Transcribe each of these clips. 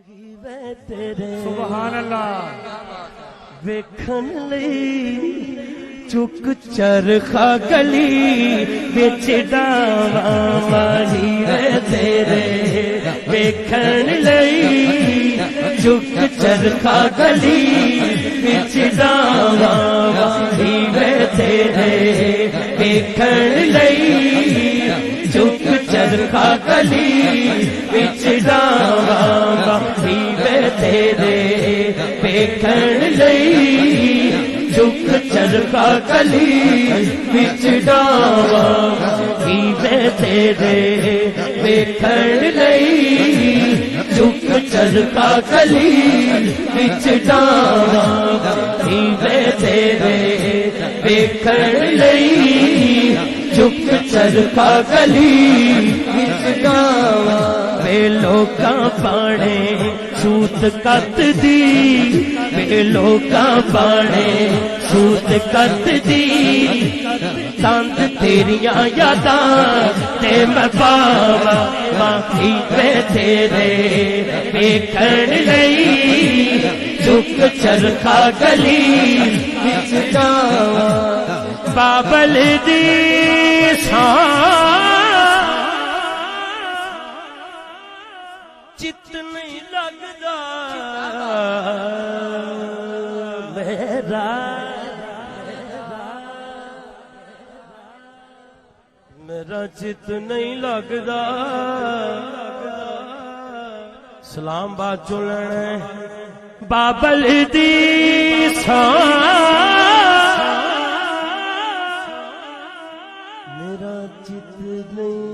सुभान अल्लाह। वेखन लई चुक चरखा गली बिच डावा माही वे तेरे। वेखन लई चुक चरखा गली बिच डावा माही वे तेरे। वेखन लई चुक चरखा गली बिच डावा माही वे तेरे। वेखन लई चुक चरखा गली बिच डावा माही वे तेरे। वेखन लई चुक चरखा गली बिच डावा माही वे तेरे। वेखन लई चुक चरखा गली बिच डावा वे लोकां पाने सूत कत दी। वे लोकां पाने सूत कत दी। तंद तेरियां यादां ते मैं पावा माही वे तेरे। वेखन लई चुक चरखा गली बिच डावा बाबल दी चित नहीं लगदा मेरा चित नहीं लगदा। सलाम बाद चो लेना है बाबल दी मेरा चित नहीं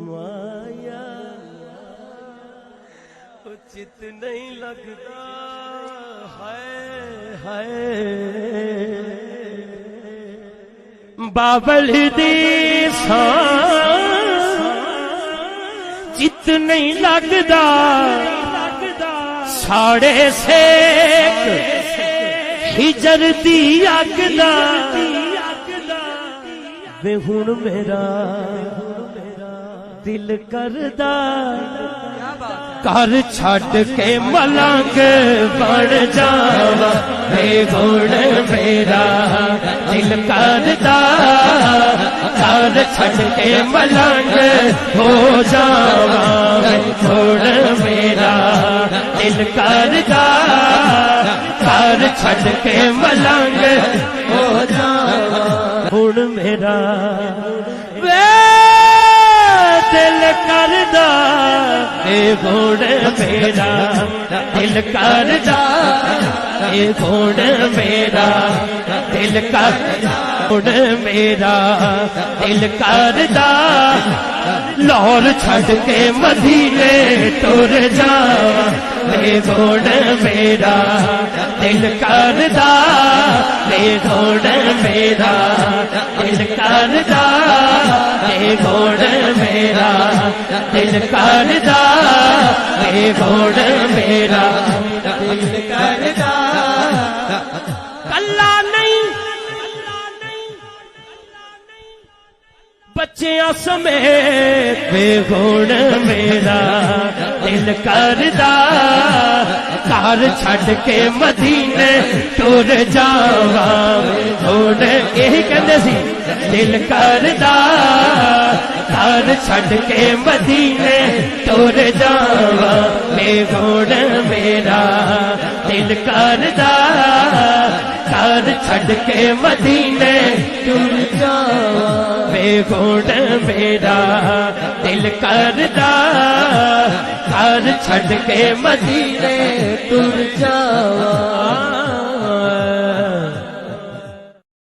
माया चित नहीं लगता है बाबल दी चित नहीं लगदा। साड़े सेक हिजर दी अगदा वे हुण मेरा दिल करदा। घर छड़ के मलंग बन जावा वे हुण मेरा दिल करदा। घर छड़ के मलंग हो जावा वे हुण मेरा दिल करदा। घर छड़ के मलंग हो जावा हुण मेरा वे दिल करदा। ए गुण मेरा दिल करदा। ए गुण मेरा दिल करदा। गुण मेरा दिल करदा। लाहौर छड़ के मदीने टुर जावा ए गुण मेरा दिल करदा। ए गुण मेरा दिल करदा। ए गुण मेरा दिल करदा। ए गुण मेरा दिल करदा। कल्ला नहीं बच्चियां समेत वे गुण मेरा दिल करदा। घर छड़ के मदीने टुर जावा हुण यही कहंदे सी दिल करदा। घर छड़ के मदीने टुर जावा वे गुण मेरा दिल करदा। घर छड़ के मदीने टुर जावा वे गुण मेरा दिल करदा। घर छड़ के मदीने टुर जावा